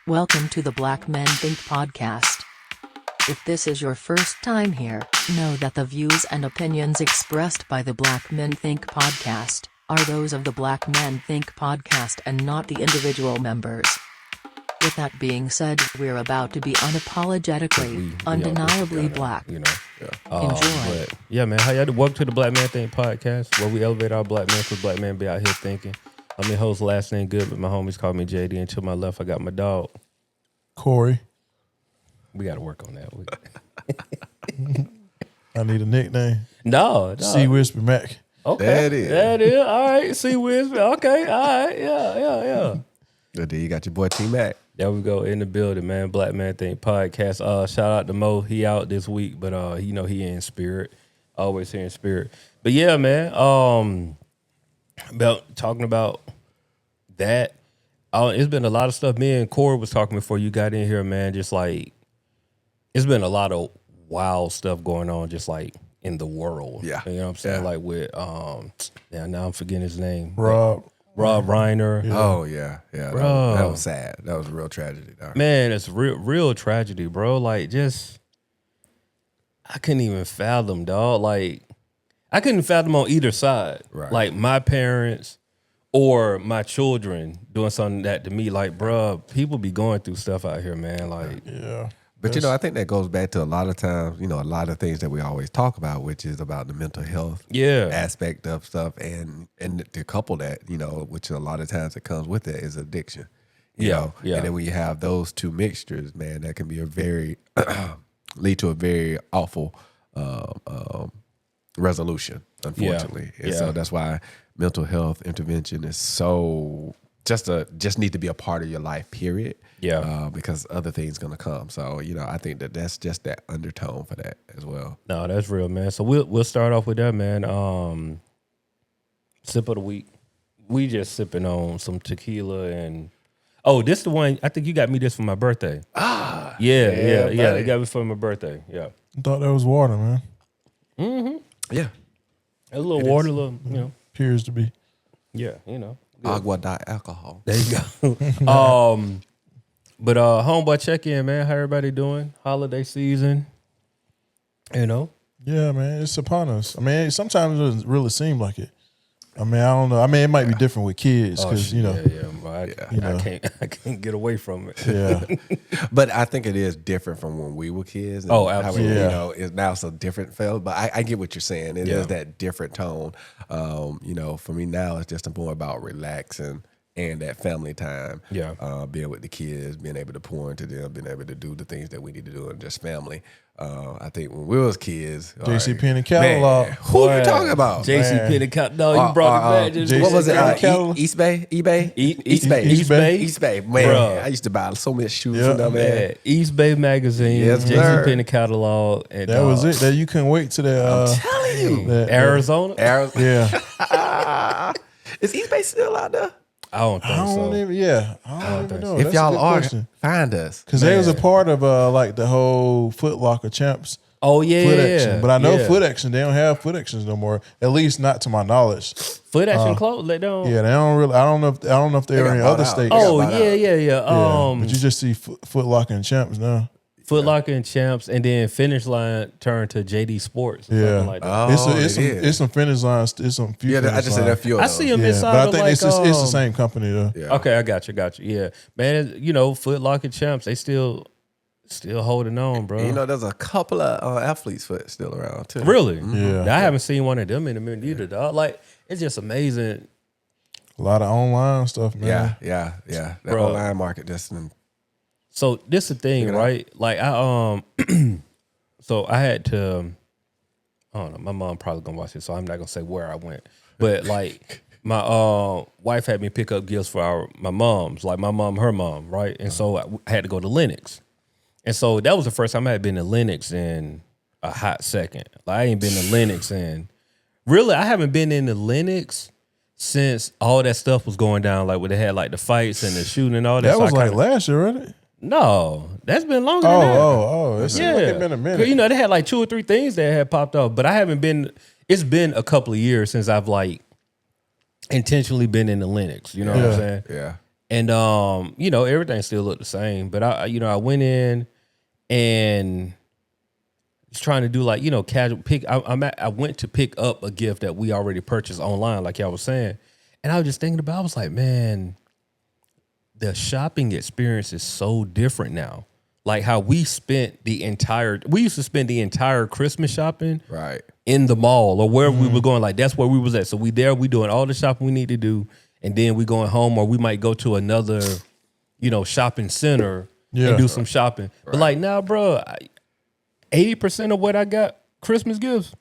Welcome to the Black Men Think podcast. If this is your first time here, know that the views and opinions expressed by the Black Men Think podcast are those of the Black Men Think podcast and not the individual members. With that being said, we're about to be unapologetically, undeniably black. Enjoy. But yeah, man. How y'all do? Welcome to the Black Man Think podcast, where we elevate our black men because black men be out here thinking. I'm your host, last name good, but my homies call me JD. And to my left, I got my dog, Corey. We got to work on that. I need a nickname. No. C Whisper Mac. Okay. That is. That is. All right. See Whisper. Okay. All right. Yeah. Good day. You got your boy T Mac. There we go, in the building, man. Black Man Think podcast. Shout out to Mo. He out this week, but he in spirit. Always here in spirit. But yeah, man. About talking about that. It's been a lot of stuff. Me and Corey was talking before you got in here, man. Just like it's been a lot of wild stuff going on, just like in the world. Yeah. You know what I'm saying? Yeah. Like with now I'm forgetting his name. Rob Reiner. Yeah. Oh yeah. Bro. That was sad. That was a real tragedy. Man, it's real tragedy, bro. Like, just I couldn't even fathom, dog. Like, I couldn't fathom on either side. Right. Like my parents or my children doing something that to me. Like, bro, people be going through stuff out here, man. Like, Yeah. But I think that goes back to a lot of times, a lot of things that we always talk about, which is about the mental health aspect of stuff, and to couple that, which a lot of times it comes with it is addiction. You know? And then when you have those two mixtures, man, that can be a very lead to a very awful resolution, unfortunately. And so that's why mental health intervention is so just need to be a part of your life, period. Yeah. Because other things gonna come. So, I think that's just that undertone for that as well. no, that's real, man. So we'll start off with that, man. Sip of the week. We just sipping on some tequila and this the one. I think you got me this for my birthday. Yeah. You got me for my birthday. Yeah. I thought that was water, man. Yeah. A little water, a little, Appears to be. Yeah, Agua di alcohol. There you go. But homeboy, check in, man. How everybody doing? Holiday season. Yeah, man. It's upon us. I mean, sometimes it doesn't really seem like it. I mean, I don't know. I mean, it might be different with kids because, I can't get away from it. Yeah. But I think it is different from when we were kids. And absolutely. How now it's a different feel. But I get what you're saying. It is that different tone. For me now, it's just more about relaxing and that family time. Yeah. Being with the kids, being able to pour into them, being able to do the things that we need to do and just family. I think when we was kids, JC Penney catalog. Man, who are you talking about? JC Penney catalog. No, you brought it back. What was it? catalog. East Bay? eBay? East Bay. East Bay. Man, Bruh. I used to buy so many shoes Yeah, from them, man. East Bay magazine, Yes, JC sir. Penney catalog, and That was it. That you couldn't wait to that. Telling you. Arizona. Yeah. Is East Bay still out there? I don't think I don't so. even. Yeah. I don't even know. If That's y'all a good are, question. find us. Because they was a part of like the whole Foot Locker Champs. Oh yeah, Foot Action. But I know yeah. Foot Action, they don't have Foot Actions no more. At least not to my knowledge. Foot Action clothes. They don't. Yeah, they don't really. I don't know if they're got in bought other out. states. Oh got bought yeah. Yeah, but you just see Foot Locker and Champs now. Foot Locker and Champs, and then Finish Line turned to JD Sports. Or Yeah, something like that. Oh, it's some finish lines. It's some few. Yeah, finish I just said a lines. few of I those. see them Yeah, inside but I of think like it's the same company though. Yeah. Okay, I got you. Yeah, man. Foot Locker Champs, they still holding on, bro. There's a couple of athletes' foot still around too. Really? Yeah. I haven't seen one of them in a minute either, dog. Like, it's just amazing. A lot of online stuff, man. Yeah. That Bro. online market just So this the thing, Check it out. right? Like so I had to. I don't know. My mom probably gonna watch it, so I'm not gonna say where I went. But like my wife had me pick up gifts for my mom's, like my mom, her mom, right? And so I had to go to Lenox, and so that was the first time I had been to Lenox in a hot second. Like I ain't been to Lenox in really. I haven't been into Lenox since all that stuff was going down, like where they had like the fights and the shooting and all that. That So was I like kinda- last year, wasn't it? No, that's been longer than that. Oh. It seems like it's been a minute. You know, they had like 2 or 3 things that had popped up, but I haven't been. It's been a couple of years since I've like intentionally been in the Lenox. You know what I'm saying? Yeah. And you know, everything still looked the same. But I went in and was trying to do like, you know, casual pick. I went to pick up a gift that we already purchased online, like y'all was saying. And I was just thinking about, I was like, man, the shopping experience is so different now. Like how we used to spend the entire Christmas shopping Right. in the mall or wherever we were going. Like that's where we was at. So we doing all the shopping we need to do. And then we going home, or we might go to another, you know, shopping center and do some shopping. Right. But like now, bro, 80% of what I got Christmas gifts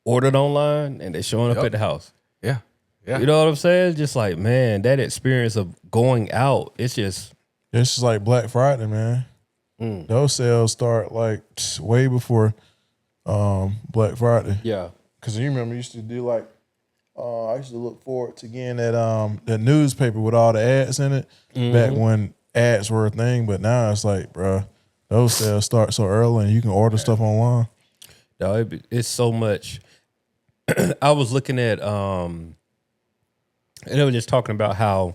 ordered online and they showing up at the house. Yeah. Yeah. You know what I'm saying? Just like, man, that experience of going out, it's just like Black Friday, man. Those sales start like way before Black Friday. Yeah. Because you remember, you used to do like, I used to look forward to getting that newspaper with all the ads in it back when ads were a thing. But now it's like, bro, those sales start so early and you can order stuff online. No, it's so much. I was looking at, and they were just talking about how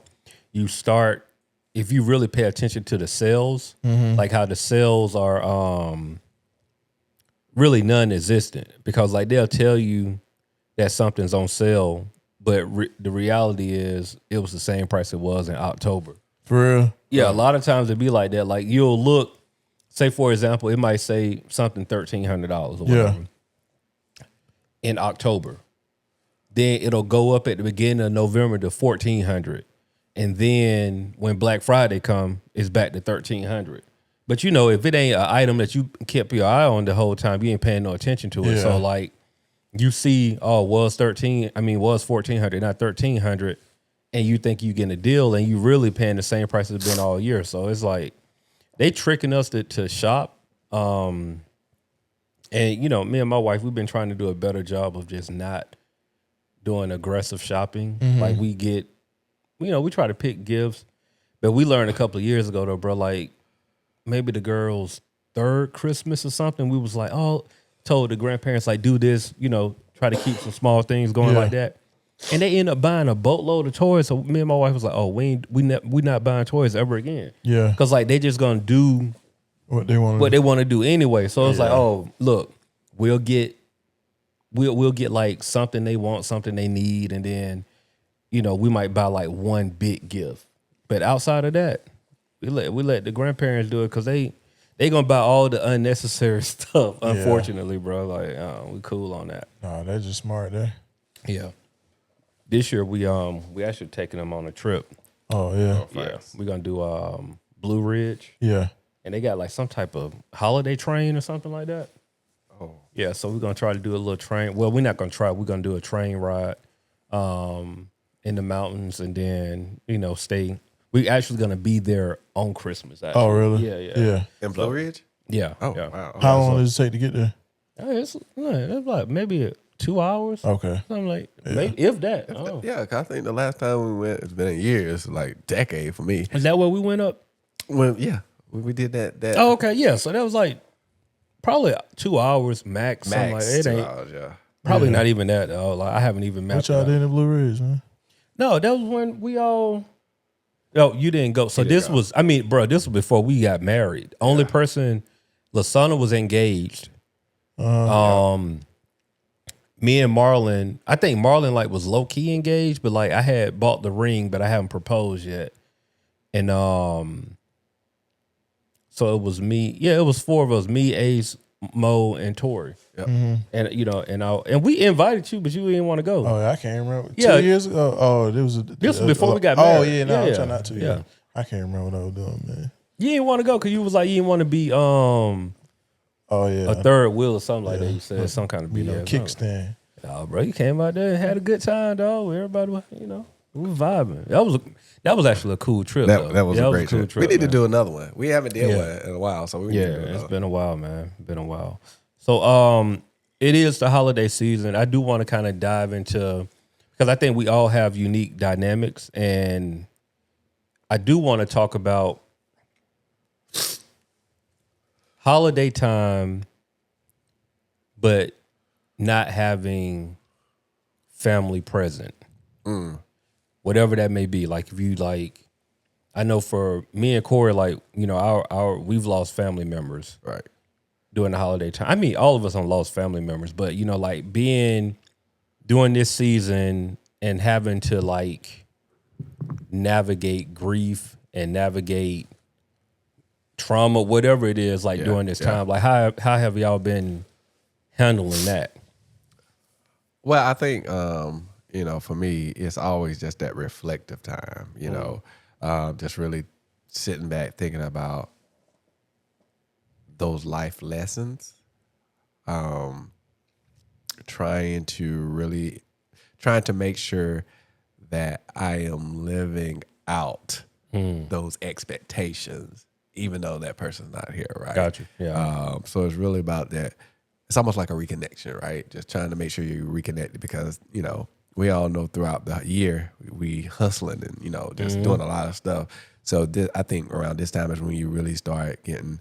you start, if you really pay attention to the sales, like how the sales are really non-existent, because like they'll tell you that something's on sale, but the reality is it was the same price it was in October. For real? Yeah, a lot of times it'd be like that. Like you'll look, say for example, it might say something $1,300 or whatever in October. Then it'll go up at the beginning of November to $1,400. And then when Black Friday come, it's back to $1,300. But you know, if it ain't an item that you kept your eye on the whole time, you ain't paying no attention to it. Yeah. So like you see, was $1,400, not $1,300, and you think you getting a deal and you really paying the same price it's been all year. So it's like they tricking us to shop. And you know, me and my wife, we've been trying to do a better job of just not doing aggressive shopping. Like we get, you know, we try to pick gifts, but we learned a couple of years ago though, bro, like maybe the girl's third Christmas or something, we was like, told the grandparents like, do this, you know, try to keep some small things going like that. And they end up buying a boatload of toys. So me and my wife was like, we not buying toys ever again. Yeah. Cause like they just gonna do what they want to do anyway. So it's like, look, we'll get like something they want, something they need, and then, you know, we might buy like one big gift. But outside of that, we let the grandparents do it, because they gonna buy all the unnecessary stuff. Unfortunately, bro, like we cool on that. Nah, they're just smart there. Yeah. This year we actually taking them on a trip. Oh yeah. Yeah, we're gonna do Blue Ridge. Yeah. And they got like some type of holiday train or something like that. Oh. Yeah, so we're gonna try to do a little train. Well, we're not gonna try. We're gonna do a train ride in the mountains, and then, you know, stay. We actually gonna be there on Christmas. Actually. Oh really? Yeah. In Blue Ridge? Yeah. Oh, yeah. wow. How long does it take to get there? It's like maybe 2 hours. Okay. Something like maybe, if that. Oh. Yeah, 'cause I think the last time we went, it's been a year. It's like decade for me. Is that where we went up? Well, yeah, we did that. Oh, okay. Yeah. So that was like probably 2 hours max. Something like, it 2 ain't hours, yeah. probably not even that. Though. Like I haven't even mapped What y'all it out. did in Blue Ridge, man? No, that was when we all. No, you didn't go. So this was, I mean, bro, this was before we got married. Only person, Lasana was engaged. Me and Marlon, I think Marlon like was low key engaged, but like I had bought the ring, but I haven't proposed yet. And so it was me. Yeah, it was 4 of us: me, Ace, Mo, and Tori. Yep. And you know, and we invited you, but you didn't want to go. Oh, I can't remember. Yeah. 2 years ago. Oh, this was This was before we got Oh married. yeah, no, Yeah. I'm trying not to. Yeah. Yeah. I can't remember what I was doing, man. You didn't want to go because you was like you didn't want to be Oh yeah, a third wheel or something like that. You said some kind of you BS. know, kickstand. Oh, bro, you came out there and had a good time, dog. Everybody, you know, we were vibing. That was actually a cool trip. That was a great cool trip. We need man. to do another one. We haven't did one in a while, so we need to do it's another. been a while, man. Been a while. So, it is the holiday season. I do want to kind of dive into, because I think we all have unique dynamics, and I do want to talk about holiday time, but not having family present. whatever that may be. Like if you like, I know for me and Corey, like, you know, our we've lost family members Right. during the holiday time. I mean, all of us have lost family members, but you know, like during this season and having to like navigate grief and navigate trauma, whatever it is, like during this time, like how have y'all been handling that? Well, I think you know, for me, it's always just that reflective time. You know, just really sitting back thinking about those life lessons. Trying to make sure that I am living out those expectations, even though that person's not here, right? Got you. Yeah. So it's really about that. It's almost like a reconnection, right? Just trying to make sure you're reconnected because, you know, we all know throughout the year we hustling and, you know, just doing a lot of stuff. So I think around this time is when you really start getting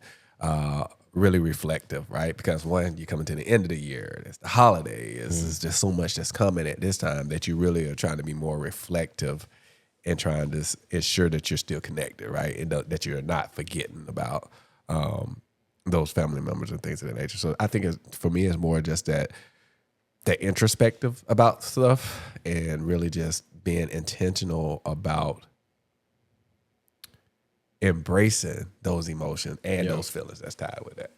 really reflective, right? Because one, you're coming to the end of the year. It's the holiday. It's just so much that's coming at this time that you really are trying to be more reflective and trying to ensure that you're still connected, right? And that you're not forgetting about those family members and things of that nature. So I think for me, it's more just that introspective about stuff and really just being intentional about embracing those emotions and those feelings that's tied with that.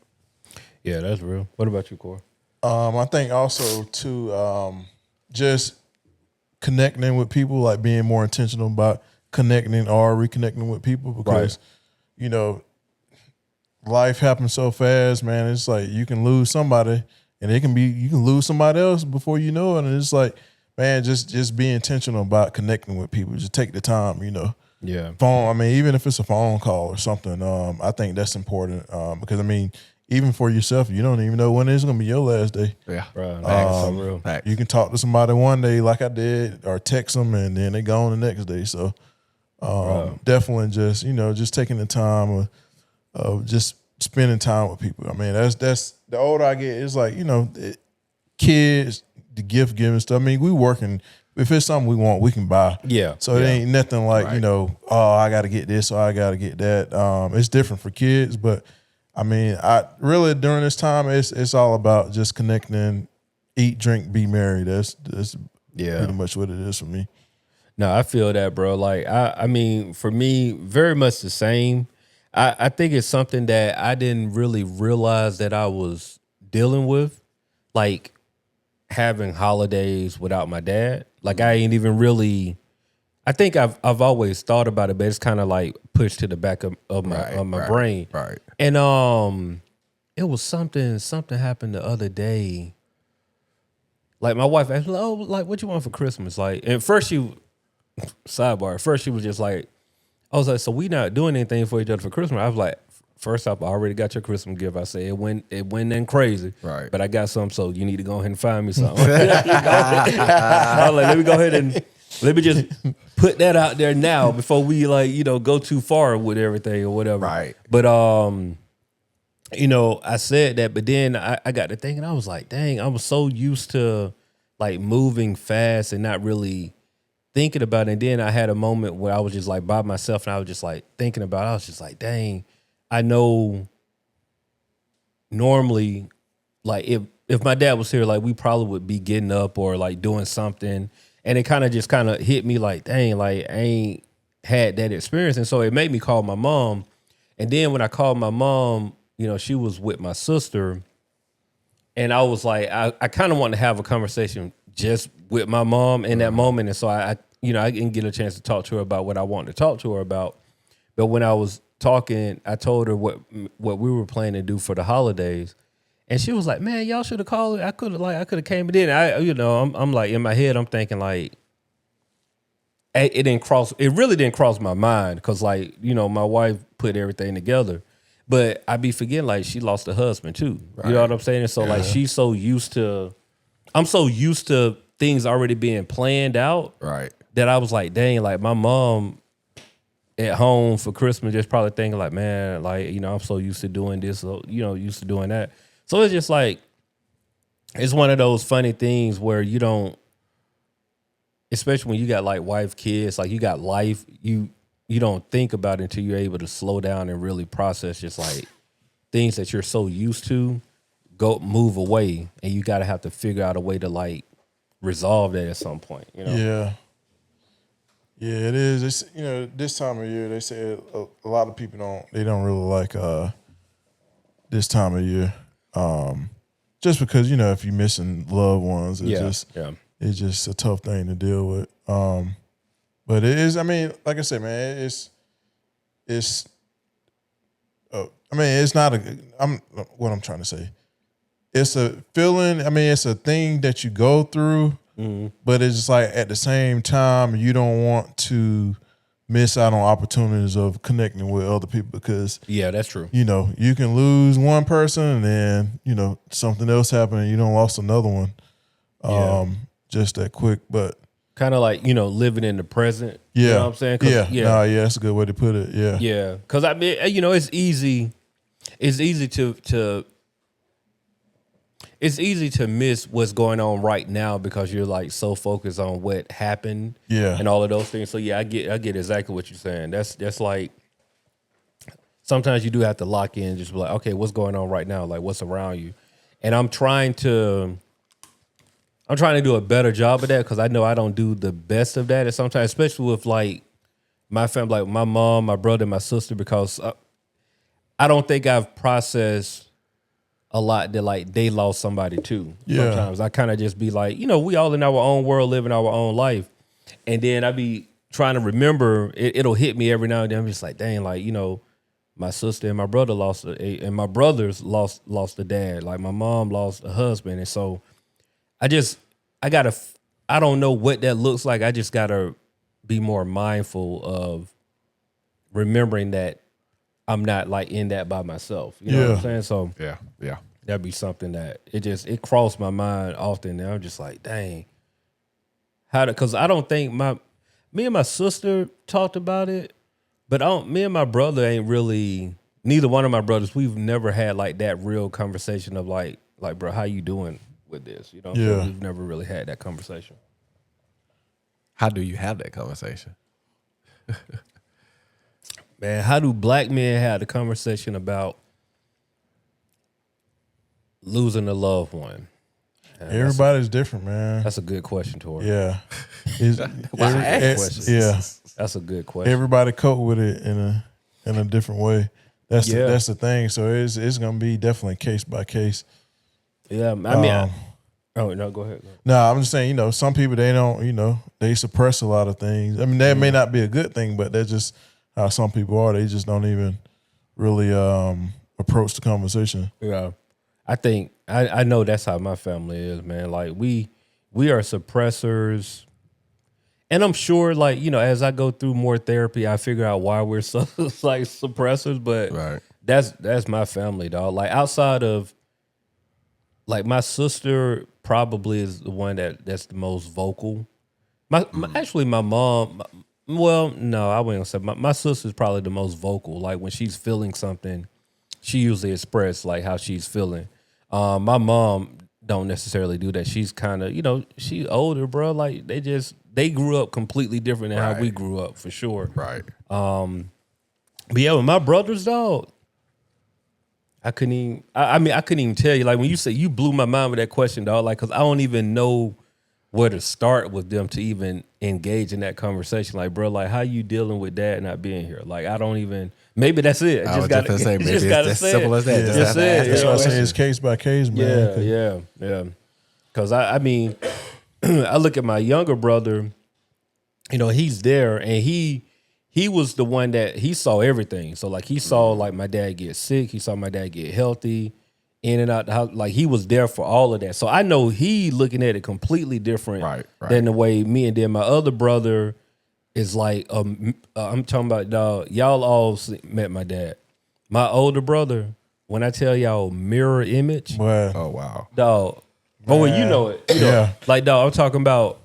Yeah, that's real. What about you, Corey? I think also to just connecting with people, like being more intentional about connecting or reconnecting with people because, you know, life happens so fast, man. It's like you can lose somebody and you can lose somebody else before you know it. And it's like, man, just be intentional about connecting with people. Just take the time, you know. Yeah. I mean, even if it's a phone call or something, I think that's important because, I mean, even for yourself, you don't even know when it's going to be your last day. Yeah. Right. So real. You can talk to somebody one day like I did or text them and then they go on the next day. So definitely just, you know, just taking the time of just spending time with people. I mean, that's the older I get, it's like, you know, kids, the gift giving stuff. I mean, we working. If it's something we want, we can buy. Yeah. So it ain't nothing like, you know, oh, I got to get this or I got to get that. It's different for kids, but I mean, I really during this time, it's all about just connecting, eat, drink, be merry. That's pretty much what it is for me. No, I feel that, bro. Like I mean, for me, very much the same. I think it's something that I didn't really realize that I was dealing with, like having holidays without my dad. Like I ain't even really. I think I've always thought about it, but it's kind of like pushed to the back of my brain. Right. And it was something happened the other day. Like my wife asked me, "Oh, like what you want for Christmas?" Like, and first she was just like, I was like, "So we not doing anything for each other for Christmas?" I was like, first off, I already got your Christmas gift. I said it went in crazy, right? But I got some, so you need to go ahead and find me something. I was like, let me go ahead and let me just put that out there now before we like, you know, go too far with everything or whatever. Right. But you know, I said that, but then I got to thinking, I was like, dang, I was so used to like moving fast and not really thinking about it. And then I had a moment where I was just like by myself and I was just like thinking about it. I was just like, dang, I know normally like if my dad was here, like we probably would be getting up or like doing something. And it kind of hit me like, dang, like I ain't had that experience. And so it made me call my mom. And then when I called my mom, you know, she was with my sister. And I was like, I kind of wanted to have a conversation just with my mom in that moment. And so I didn't get a chance to talk to her about what I wanted to talk to her about. But when I was talking, I told her what we were planning to do for the holidays. And she was like, "Man, y'all should have called. I could have came in." I'm like in my head, I'm thinking like, it really didn't cross my mind because like, you know, my wife put everything together, but I be forgetting like she lost a husband too. Right. You know what I'm saying? And so like I'm so used to things already being planned out, right? That I was like, dang, like my mom at home for Christmas just probably thinking like, man, like, you know, I'm so used to doing this, you know, used to doing that. So it's just like, it's one of those funny things where you don't, especially when you got like wife, kids, like you got life, you don't think about it until you're able to slow down and really process just like things that you're so used to move away, and you gotta have to figure out a way to like resolve that at some point, you know? Yeah. Yeah, it is. It's, this time of year, they say a lot of people don't really like this time of year. Just because, if you're missing loved ones, it's just a tough thing to deal with. But it is, like I said, man, it's not what I'm trying to say. It's a feeling, it's a thing that you go through, but it's just like at the same time, you don't want to miss out on opportunities of connecting with other people because that's true. You can lose one person and then, something else happened and you don't lost another one. Just that quick, but kind of like, living in the present. Yeah. You know what I'm saying? That's a good way to put it. Yeah. Yeah. Cause it's easy to miss what's going on right now because you're like so focused on what happened and all of those things. So I get exactly what you're saying. That's like sometimes you do have to lock in, just be like, okay, what's going on right now? Like what's around you? And I'm trying to do a better job of that because I know I don't do the best of that. And sometimes, especially with like my family, like my mom, my brother, and my sister, because I don't think I've processed a lot that like they lost somebody too. Yeah. Sometimes I kind of just be like, we all in our own world, living our own life. And then I be trying to remember, it'll hit me every now and then. I'm just like, dang, like, my sister and my brother and my brothers lost a dad. Like my mom lost a husband. And so I don't know what that looks like. I just gotta be more mindful of remembering that I'm not like in that by myself. You know what I'm saying? So yeah. That'd be something that it crossed my mind often. And I'm just like, dang, because I don't think me and my sister talked about it, but me and my brother ain't really, neither one of my brothers, we've never had like that real conversation of like, bro, how you doing with this? So we've never really had that conversation. How do you have that conversation? Man, how do black men have the conversation about losing a loved one? Everybody's different, man. That's a good question, Tori. Yeah. That's a good question. Everybody cope with it in a different way. That's the thing. So it's gonna be definitely case by case. Yeah, oh no, go ahead. No, I'm just saying, some people they don't, they suppress a lot of things. That may not be a good thing, but that's just how some people are. They just don't even really approach the conversation. Yeah. I think I know that's how my family is, man. Like we are suppressors. And I'm sure, like, as I go through more therapy, I figure out why we're so like suppressors. But that's my family, dog. Like outside of, like, my sister probably is the one that's the most vocal. Actually, my mom. Well, no, I wouldn't say my sister's probably the most vocal. Like when she's feeling something, she usually expresses like how she's feeling. My mom don't necessarily do that. She's kind of, she's older, bro. Like they grew up completely different than how we grew up, for sure. Right. But yeah, with my brothers, dog, I couldn't even. I couldn't even tell you. Like when you say, you blew my mind with that question, dog. Like, cause I don't even know where to start with them to even engage in that conversation. Like, bro, like how you dealing with dad not being here? Like, I don't even. Maybe that's it. I was just gonna say, maybe it's as simple as that. Just say it. That's why I say it's case by case, man. Yeah. Because I mean, I look at my younger brother. He's there, and he was the one that he saw everything. So like he saw like my dad get sick. He saw my dad get healthy, in and out the house. Like he was there for all of that. So I know he looking at it completely different than the way me. And then my other brother is like, I'm talking about, dog, y'all all met my dad. My older brother, when I tell y'all mirror image. Wow. Oh, wow. Dog. But when you know it. Like, dog, I'm talking about,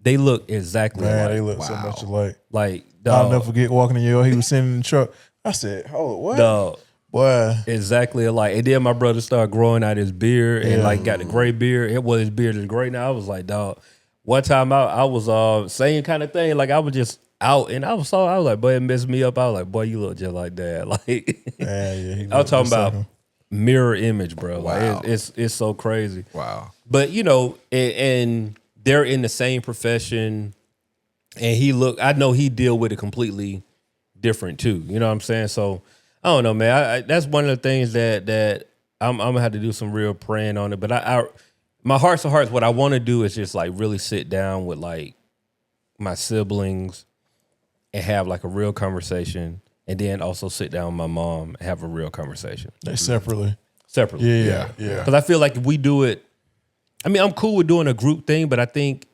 they look exactly alike. They look so much alike. Like, dog. I'll never forget walking in your, he was sitting in the truck. I said, "Oh, what?" Dog. Boy. Exactly alike. And then my brother started growing out his beard and like got the gray beard. His beard is gray now. I was like, dog, one time I was same kind of thing. Like I was just out and I was like, boy, it messed me up. I was like, boy, you look just like Dad. Like I was talking about mirror image, bro. Wow. Like it's so crazy. Wow. But you know, and they're in the same profession, and I know he deal with it completely different too. You know what I'm saying? So I don't know, man. I that's one of the things that I'm gonna have to do some real praying on it. But I my hearts of hearts, what I want to do is just like really sit down with like my siblings and have like a real conversation, and then also sit down with my mom and have a real conversation. They separately. Yeah. Because I feel like if we do it, I mean, I'm cool with doing a group thing, but I think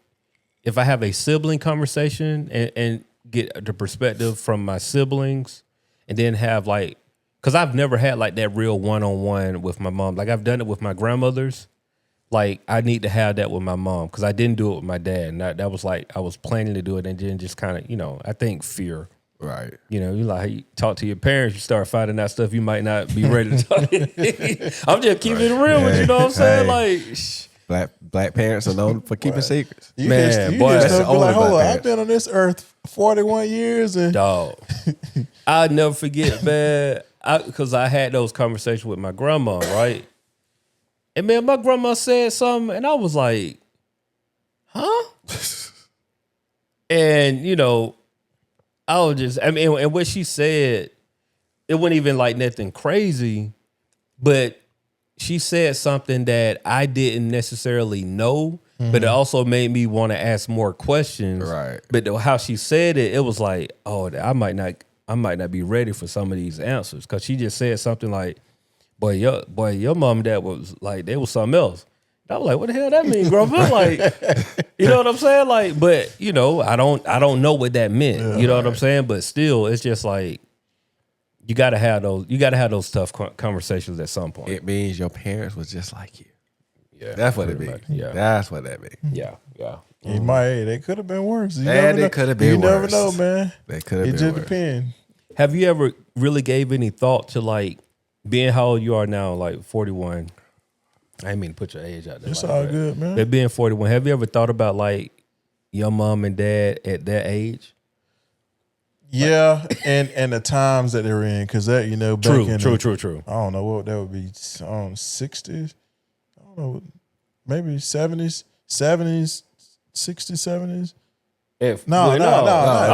if I have a sibling conversation and get the perspective from my siblings, and then have like, because I've never had like that real one-on-one with my mom. Like I've done it with my grandmothers. Like I need to have that with my mom because I didn't do it with my dad. And that was like, I was planning to do it and then just kind of, you know, I think fear. Right. You know, you like you talk to your parents, you start finding out stuff you might not be ready to talk. I'm just keeping it real with you, know what I'm saying? Hey. Like black parents are known for keeping secrets. You Man, you boy, just that's be like, hold on, black I've been on this earth 41 years and Dog. I'll never forget, man, because I had those conversations with my grandma, right? And man, my grandma said something, and I was like, huh? And, you know, I was just, I mean, and what she said, it wasn't even like nothing crazy, but she said something that I didn't necessarily know, but it also made me want to ask more questions. Right. But how she said it, it was like, oh, I might not be ready for some of these answers, because she just said something like, boy, your mom and dad was like, they was something else. I was like, what the hell that mean, grandpa? Like, you know what I'm saying? Like, but you know, I don't know what that meant. Yeah, you know what I'm saying? But still, it's just like you gotta have those tough conversations at some point. It means your parents was just like you. Yeah, That's what it pretty means. much. Yeah, That's what that means. yeah. you might, hey, they could have been worse. You Yeah, never they know. could have been You never worse. know, man. They could have It been just worse. depends. Have you ever really gave any thought to like being how old you are now, like 41? I didn't mean to put your age out there. It's like all that. good, man. But being 41, have you ever thought about like your mom and dad at that age? Yeah, and the times that they're in, because that, you know, back in True. I don't know what that would be, 60s. I don't know, maybe 70s, 60s, 70s. No,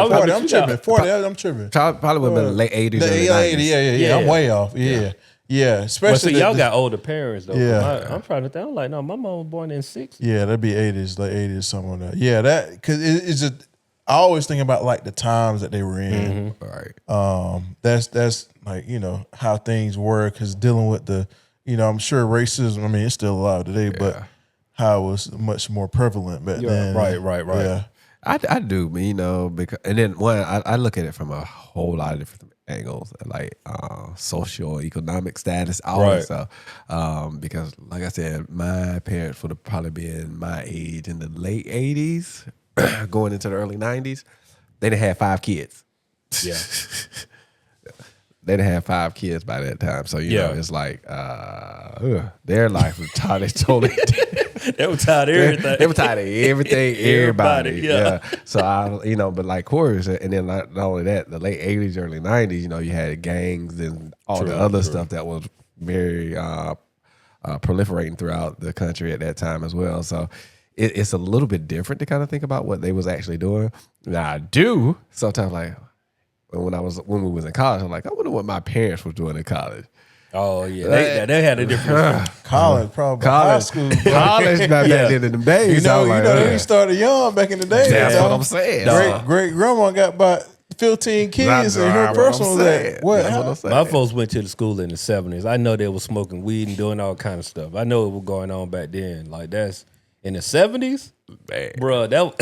40. I'm tripping. 40. I'm tripping. Probably would have been the late 80s. The early 80, 90s. yeah. I'm way off. Yeah. Well, Especially see, y'all got older parents though. Yeah. I'm trying to think. I'm like, no, my mom was born in 60s. Yeah, that'd be 80s, like 80s, something like that. Yeah, that because it's just I always think about like the times that they were in. Right. That's like, you know, how things were, because dealing with the, you know, I'm sure racism. I mean, it's still alive today, but how it was much more prevalent back then. Right. Yeah. I do, you know, because and then one I look at it from a whole lot of different angles, like social, economic status, all that stuff. Because like I said, my parents would have probably been my age in the late 80s, going into the early 90s. They done had 5 kids. Yeah. They done had 5 kids by that time. So, you know, it's like their life was totally They were tired of everything. They were tired of everything, everybody. Yeah. So you know, but like Corey said, and then not only that, the late 80s, early 90s, you know, you had gangs and all the other stuff that was very proliferating throughout the country at that time as well. So it's a little bit different to kind of think about what they was actually doing. Now I do sometimes like when we was in college, I'm like, I wonder what my parents were doing in college. Oh yeah, they had a different College, probably high school. College back then in them days. You know, like, they started young back in the day. That's you know? what I'm saying. Great grandma got about 15 kids, and her personal was What My folks went to the school in the 70s. I know they were smoking weed and doing all kind of stuff. I know it was going on back then. Like that's in the 70s, bro. That was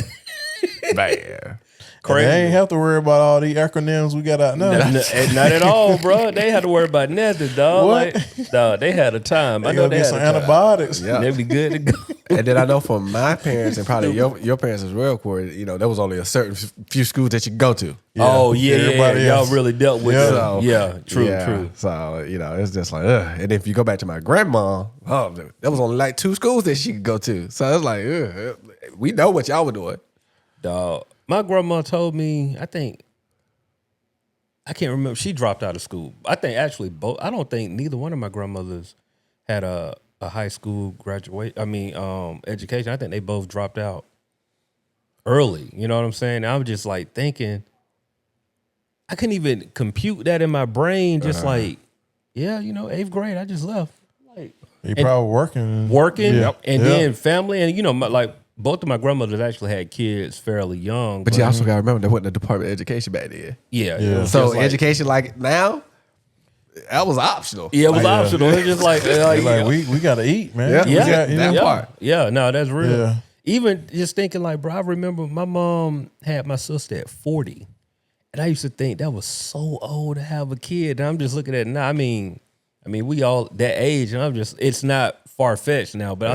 Man. crazy. They ain't have to worry about all the acronyms we got out now. Not at all, bro. They had to worry about nothing, dog. What? Like, dog, they had a time. I They know gonna they get had some a time. antibiotics. Yeah. They'd be good to go. And then I know from my parents and probably your parents as well, Corey, you know, there was only a certain few schools that you could go to. Oh yeah, everybody y'all else. really dealt with Yeah. it. So, Yeah, true. So, you know, it's just like, ugh. And if you go back to my grandma, there was only like 2 schools that she could go to. So it's like, ugh. We know what y'all were doing. Dog. My grandma told me, I can't remember. She dropped out of school. I think actually both. I don't think neither one of my grandmothers had a high school education. I think they both dropped out early. You know what I'm saying? I'm just like thinking, I couldn't even compute that in my brain. Just like, yeah, 8th grade, I just left. Like, you probably working, then family, and both of my grandmothers actually had kids fairly young. But you also got to remember there wasn't a Department of Education back then. Yeah. So education like now, that was optional. Yeah, it was optional. It's just like we got to eat, man. That part. Yeah, no, that's real. Yeah. Even just thinking like, bro, I remember my mom had my sister at 40. And I used to think that was so old to have a kid. And I'm just looking at it now. I mean, we all that age, and it's not far-fetched now, but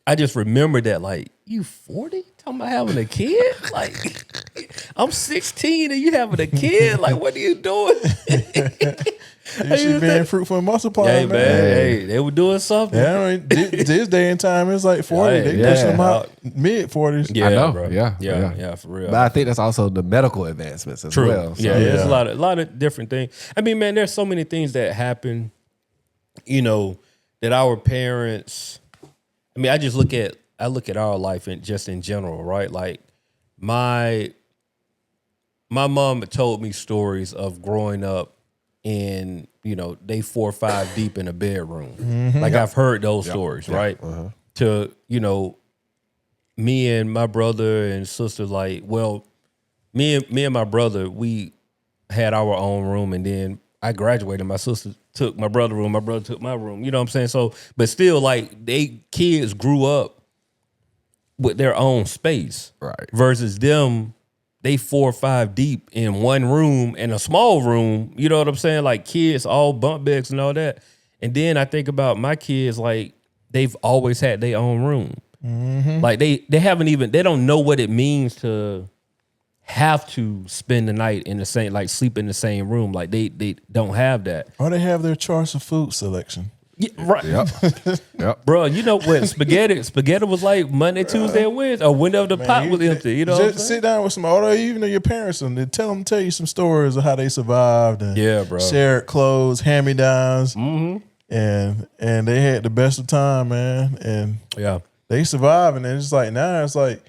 I just remember that, like, you 40? Talking about having a kid? Like, I'm 16 and you having a kid? Like, what are you doing? You should be being fruitful and multiplying, man. Hey, they were doing something. Yeah, this day and time, it's like 40. They pushing them out mid-40s. Yeah, I know. bro. Yeah, for real. But I think that's also the medical advancements as well. So. Yeah, there's a lot of different things. I mean, man, there's so many things that happen, that our parents. I mean, I look at our life just in general, right? Like my mom told me stories of growing up in, they 4 or 5 deep in a bedroom. Mm-hmm. Like I've heard those stories, right? Uh-huh. To, me and my brother and sister, like, well, me and my brother, we had our own room, and then I graduated. My sister took my brother's room. My brother took my room. You know what I'm saying? So, but still, like, kids grew up with their own space, right? Versus them, they 4 or 5 deep in one room, in a small room. You know what I'm saying? Like kids, all bunk beds and all that. And then I think about my kids, like they've always had their own room. Mm-hmm. Like they don't know what it means to have to spend the night in the same, like sleep in the same room. Like they don't have that. Or they have their choice of food selection. Yeah, right. Yep. Bro, you know what spaghetti was like Monday, Tuesday, and Wednesday, or whenever the pot was empty. You know, just sit down with some older, even your parents, and tell you some stories of how they survived and shared clothes, hand-me-downs, and they had the best of time, man. And they survived, and it's like now it's like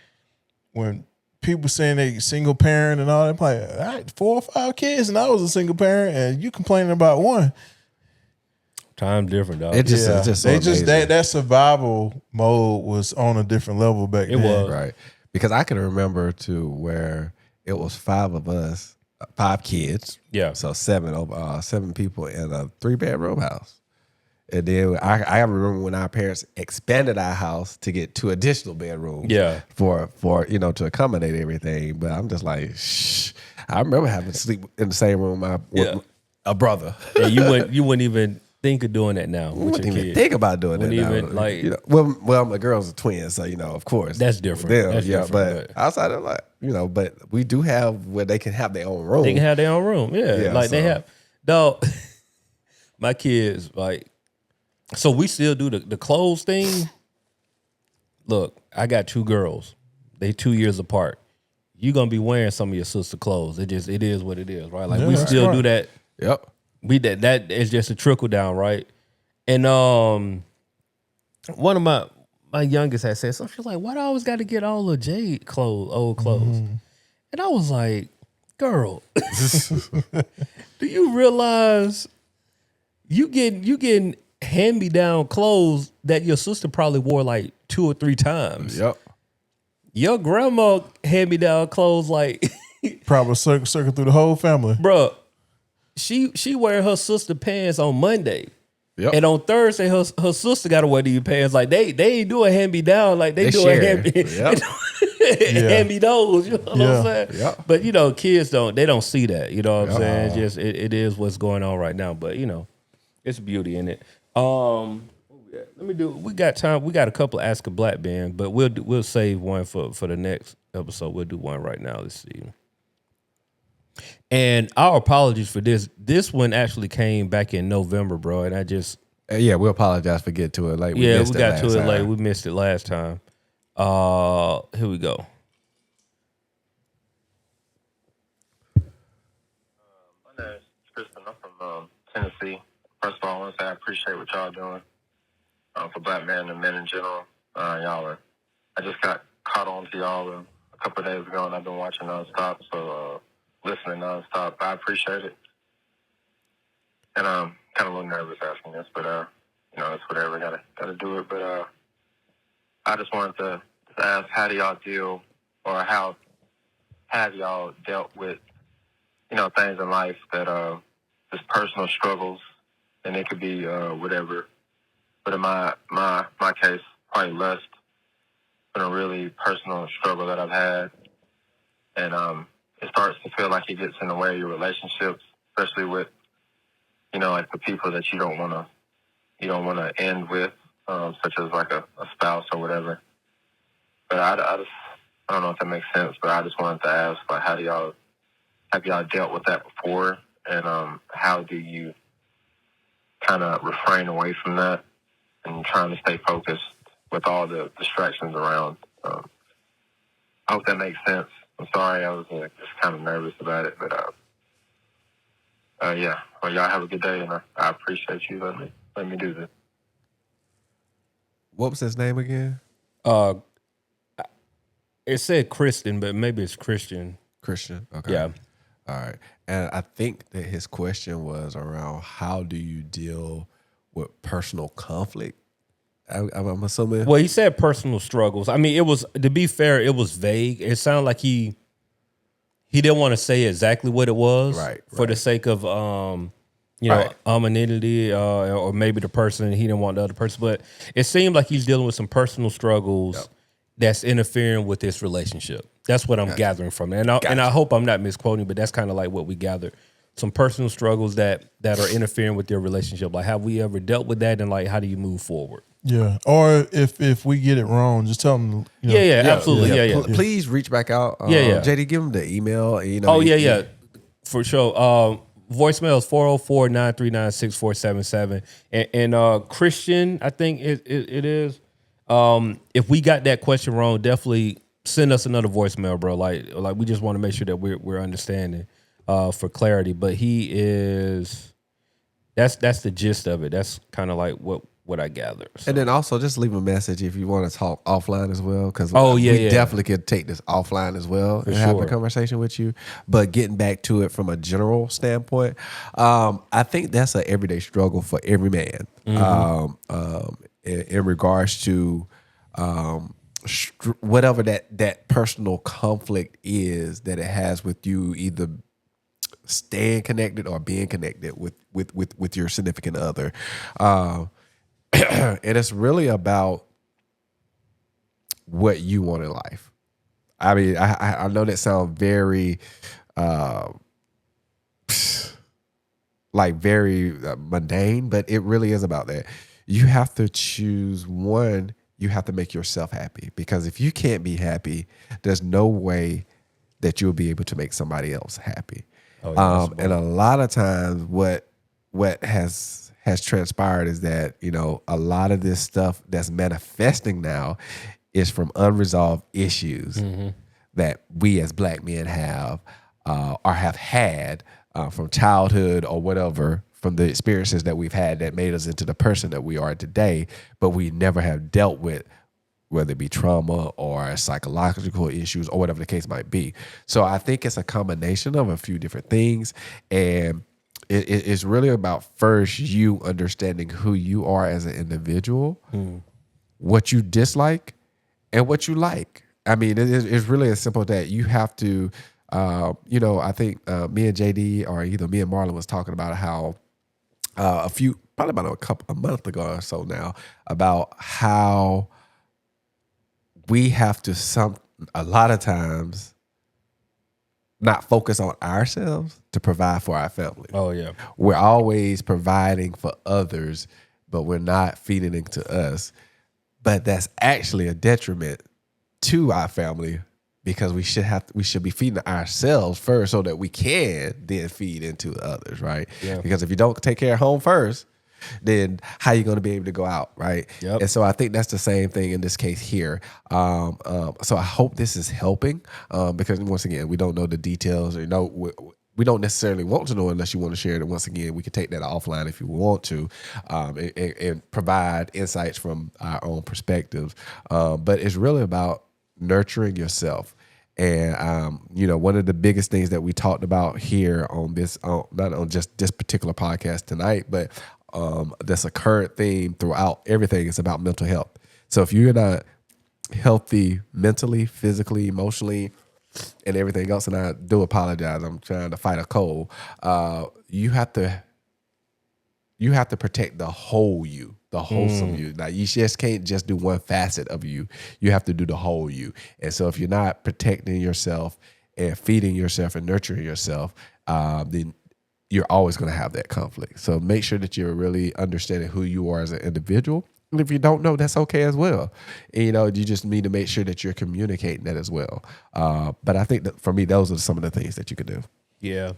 when people saying they single parent and all that, like I had 4 or 5 kids, and I was a single parent, and you complaining about one. Time different, dog. It's just that survival mode was on a different level back then. It was right, because I can remember to where it was 5 of us, 5 kids. Yeah, so 7 people in a 3-bedroom house. And then I remember when our parents expanded our house to get 2 additional bedrooms. Yeah, for to accommodate everything. But I'm just like, shh. I remember having to sleep in the same room with a brother. Yeah, you wouldn't even think of doing that now. Wouldn't even think about doing that now. Even, like, well, my girls are twins, so of course that's different. That's different, but outside of but we do have where they can have their own room. They can have their own room. Yeah, like they have. Dog, my kids like. So we still do the clothes thing. Look, I got 2 girls. They 2 years apart. You're gonna be wearing some of your sister clothes. It is what it is, right? Like we still do that. Yep. That is just a trickle down, right? And one of my youngest had said something. She's like, "Why do I always got to get all the Jade old clothes?" And I was like, "Girl, do you realize you getting hand-me-down clothes that your sister probably wore like 2 or 3 times? Yep. Your grandma hand-me-down clothes like probably circle through the whole family, bro." She wearing her sister pants on Monday. Yep. And on Thursday, her sister got to wear these pants. Like they ain't doing hand me down. Like they doing hand me downs. You know what I'm saying? Yep. But kids don't see that. You know what I'm saying? It's just it is what's going on right now. But it's beauty in it. We got time. We got a couple of Ask a Black Band, but we'll save one for the next episode. We'll do one right now. Let's see. And our apologies for this. This one actually came back in November, bro. And I just we apologize for getting to it late. We got to it late. We missed it last time. Here we go. My name is Tristan. I'm from Tennessee. First of all, I want to say I appreciate what y'all doing for black men and men in general. I just got caught on to y'all a couple of days ago, and I've been watching nonstop, so listening nonstop. I appreciate it. And I'm kind of a little nervous asking this, but it's whatever. Gotta do it. But I just wanted to ask, how do y'all deal, or how have y'all dealt with, things in life that just personal struggles, and it could be whatever. But in my case, probably lust, been a really personal struggle that I've had, and it starts to feel like it gets in the way of your relationships, especially with, like the people that you don't want to end with, such as like a spouse or whatever. But I don't know if that makes sense, but I just wanted to ask, like, have y'all dealt with that before, and how do you kind of refrain away from that and trying to stay focused with all the distractions around? I hope that makes sense. I'm sorry, I was just kind of nervous about it, but yeah. Well, y'all have a good day, and I appreciate you letting me do this. What was his name again? It said Kristen, but maybe it's Christian. Christian. Okay. Yeah. All right. And I think that his question was around how do you deal with personal conflict? I'm assuming. Well, he said personal struggles. I mean, it was, to be fair, it was vague. It sounded like he didn't want to say exactly what it was, for the sake of anonymity, or maybe the person, he didn't want the other person. But it seemed like he's dealing with some personal struggles that's interfering with this relationship. That's what I'm gathering from it. And I hope I'm not misquoting, but that's kind of like what we gathered. Some personal struggles that are interfering with their relationship. Like, have we ever dealt with that, and like, how do you move forward? Yeah. Or if we get it wrong, just tell them. Absolutely. Yeah. Please reach back out. JD, give them the email. For sure. Voicemail is 404-939-6477. And Christian, I think it is. If we got that question wrong, definitely send us another voicemail, bro. Like we just want to make sure that we're understanding for clarity. But he is, that's the gist of it. That's kind of like what I gather. So. And then also just leave a message if you want to talk offline as well, because we definitely could take this offline as well and have a conversation with you. But getting back to it from a general standpoint, I think that's an everyday struggle for every man. In regards to whatever that personal conflict is that it has with you, either staying connected or being connected with your significant other. And it's really about what you want in life. I mean, I know that sounds very very mundane, but it really is about that. You have to choose one. You have to make yourself happy, because if you can't be happy, there's no way that you'll be able to make somebody else happy. And a lot of times what has transpired is that, a lot of this stuff that's manifesting now is from unresolved issues that we as black men have or have had from childhood or whatever, from the experiences that we've had that made us into the person that we are today, but we never have dealt with, whether it be trauma or psychological issues or whatever the case might be. So I think it's a combination of a few different things, and it's really about first you understanding who you are as an individual, what you dislike, and what you like. I mean, it's really as simple as that. You have to, I think me and JD, or either me and Marlon, was talking about how probably about a month ago or so now, about how we have to a lot of times not focus on ourselves to provide for our family. Oh, yeah. We're always providing for others, but we're not feeding into us. But that's actually a detriment to our family, because we should be feeding ourselves first so that we can then feed into others, right? Yeah. Because if you don't take care of home first, then how are you going to be able to go out, right? Yep. And so I think that's the same thing in this case here. So I hope this is helping because once again, we don't know the details. We don't necessarily want to know unless you want to share it. And once again, we can take that offline if you want to and provide insights from our own perspectives. But it's really about nurturing yourself. And, one of the biggest things that we talked about here on this, not on just this particular podcast tonight, but that's a current theme throughout everything, is about mental health. So if you're not healthy mentally, physically, emotionally, and everything else, and I do apologize, I'm trying to fight a cold. You have to protect the whole you, the wholesome you. Like you just can't just do one facet of you. You have to do the whole you. And so if you're not protecting yourself and feeding yourself and nurturing yourself, then you're always going to have that conflict. So make sure that you're really understanding who you are as an individual. And if you don't know, that's okay as well. And, you just need to make sure that you're communicating that as well. But I think that for me, those are some of the things that you could do. Yeah.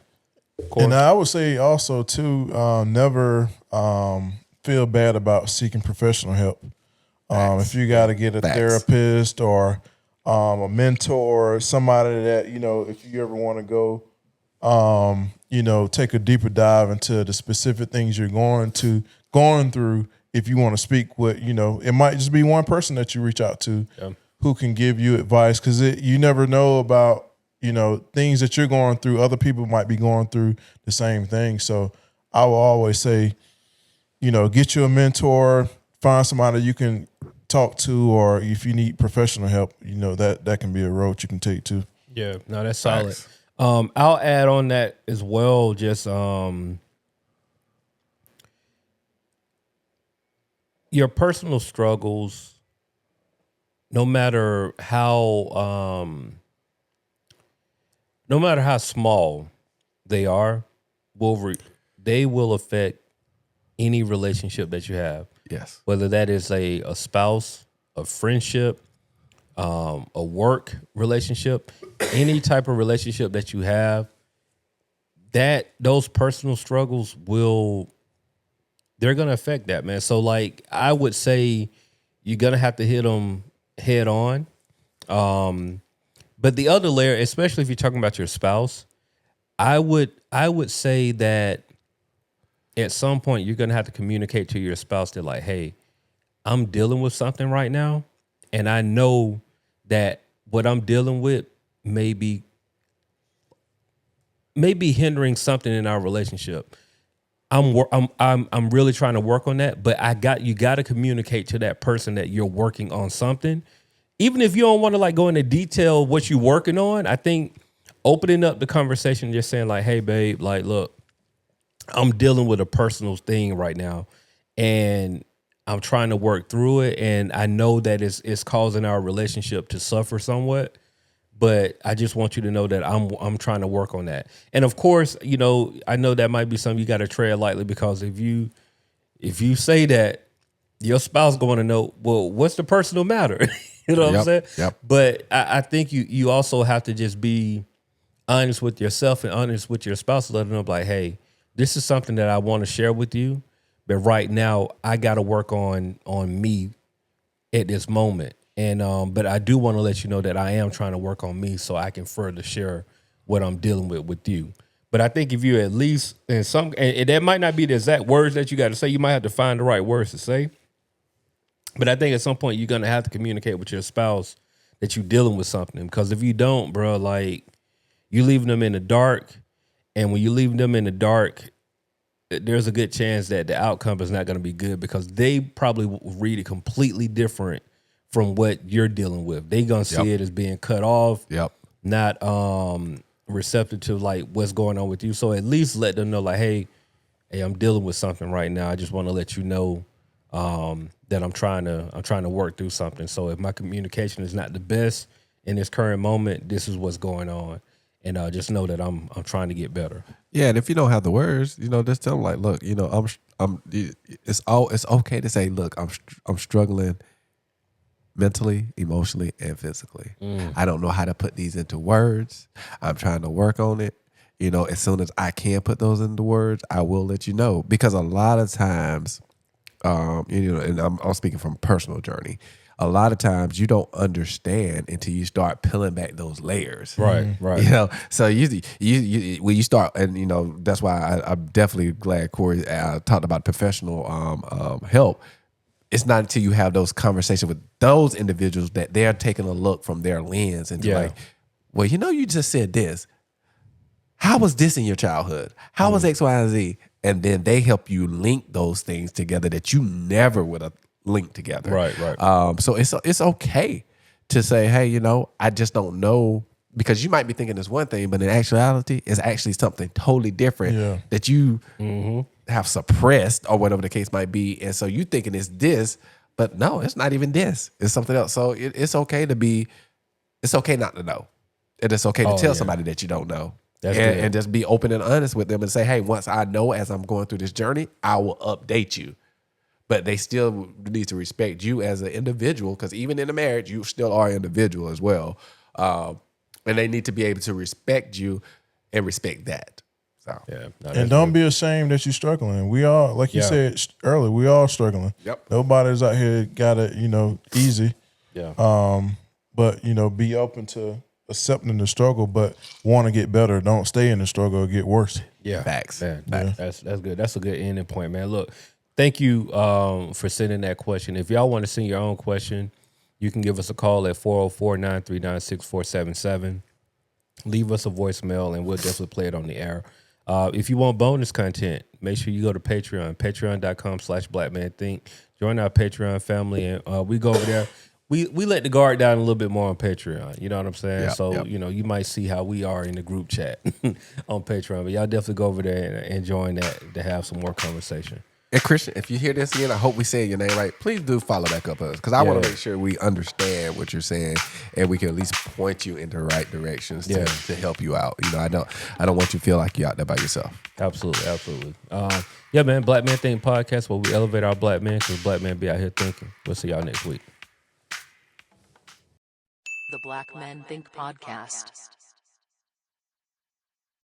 And I would say also too, never feel bad about seeking professional help. If you got to get a therapist or a mentor, or somebody that, if you ever want to go, take a deeper dive into the specific things you're going through. If you want to speak with, it might just be one person that you reach out to who can give you advice, because you never know about, things that you're going through. Other people might be going through the same thing. So I will always say, get you a mentor, find somebody you can talk to, or if you need professional help, that can be a road you can take too. Yeah, no, that's solid. Nice. I'll add on that as well. Just your personal struggles, no matter how small they are, they will affect any relationship that you have. Yes. Whether that is a spouse, a friendship, a work relationship, any type of relationship that you have, that those personal struggles they're going to affect that, man. So like, I would say you're going to have to hit them head on. But the other layer, especially if you're talking about your spouse, I would say that at some point you're going to have to communicate to your spouse that like, hey, I'm dealing with something right now, and I know that what I'm dealing with may be hindering something in our relationship. I'm really trying to work on that, but you got to communicate to that person that you're working on something. Even if you don't want to like go into detail what you're working on, I think opening up the conversation, just saying like, hey babe, like, look, I'm dealing with a personal thing right now and I'm trying to work through it. And I know that it's causing our relationship to suffer somewhat, but I just want you to know that I'm trying to work on that. And of course, I know that might be something you got to tread lightly, because if you say that, your spouse going to know, well, what's the personal matter? You know what I'm saying? Yep. But I think you also have to just be honest with yourself and honest with your spouse, let them know like, hey, this is something that I want to share with you, but right now I got to work on me at this moment. And but I do want to let you know that I am trying to work on me so I can further share what I'm dealing with you. But I think if you at least and that might not be the exact words that you got to say, you might have to find the right words to say. But I think at some point you're gonna have to communicate with your spouse that you're dealing with something, because if you don't, bro, like, you leaving them in the dark, and when you leave them in the dark, there's a good chance that the outcome is not going to be good, because they probably will read it completely different from what you're dealing with. They gonna see it as being cut off, not receptive to like what's going on with you. So at least let them know like, hey, I'm dealing with something right now. I just want to let you know that I'm trying to work through something. So if my communication is not the best in this current moment, this is what's going on, and just know that I'm trying to get better. Yeah, and if you don't have the words, just tell them like, look, it's okay to say, look, I'm struggling mentally, emotionally, and physically. I don't know how to put these into words. I'm trying to work on it. you know, as soon as I can put those into words, I will let you know. Because a lot of times, you know, and I'm speaking from personal journey. A lot of times you don't understand until you start peeling back those layers. Right, right. You know, so you when you start, and you know, that's why I'm definitely glad Corey talked about professional help. It's not until you have those conversations with those individuals that they're taking a look from their lens and like, well, you know, you just said this. How was this in your childhood? How was X, Y, and Z? And then they help you link those things together that you never would have linked together. Right, right. So it's okay to say, hey, you know, I just don't know, because you might be thinking it's one thing, but in actuality, it's actually something totally different that you have suppressed or whatever the case might be. And so you thinking it's this, but no, it's not even this. It's something else. So it's okay to be, it's okay not to know. And it's okay to tell somebody that you don't know. And just be open and honest with them and say, hey, once I know as I'm going through this journey, I will update you. But they still need to respect you as an individual, because even in a marriage, you still are an individual as well. And they need to be able to respect you and respect that. So and don't be ashamed that you're struggling. We all, like you said earlier, we all struggling. Yep. Nobody's out here got it, you know, easy. Yeah. But you know, be open to accepting the struggle, but want to get better. Don't stay in the struggle or get worse. Yeah. Facts. Man, that's good. That's a good ending point, man. Look, thank you for sending that question. If y'all want to send your own question, you can give us a call at 404-939-6477. Leave us a voicemail, and we'll definitely play it on the air. If you want bonus content, make sure you go to Patreon, patreon.com/blackmanthink. Join our Patreon family, and we go over there. We let the guard down a little bit more on Patreon. You know what I'm saying? You know, you might see how we are in the group chat on Patreon. But y'all definitely go over there and join that to have some more conversation. And Christian, if you hear this again, I hope we say your name right. Please do follow back up us, because I want to make sure we understand what you're saying and we can at least point you in the right directions to help you out. You know, I don't want you to feel like you're out there by yourself. Absolutely, absolutely. Yeah, man. Black Man Think podcast, where we elevate our black men, because black men be out here thinking. We'll see y'all next week. The Black Men Think Podcast.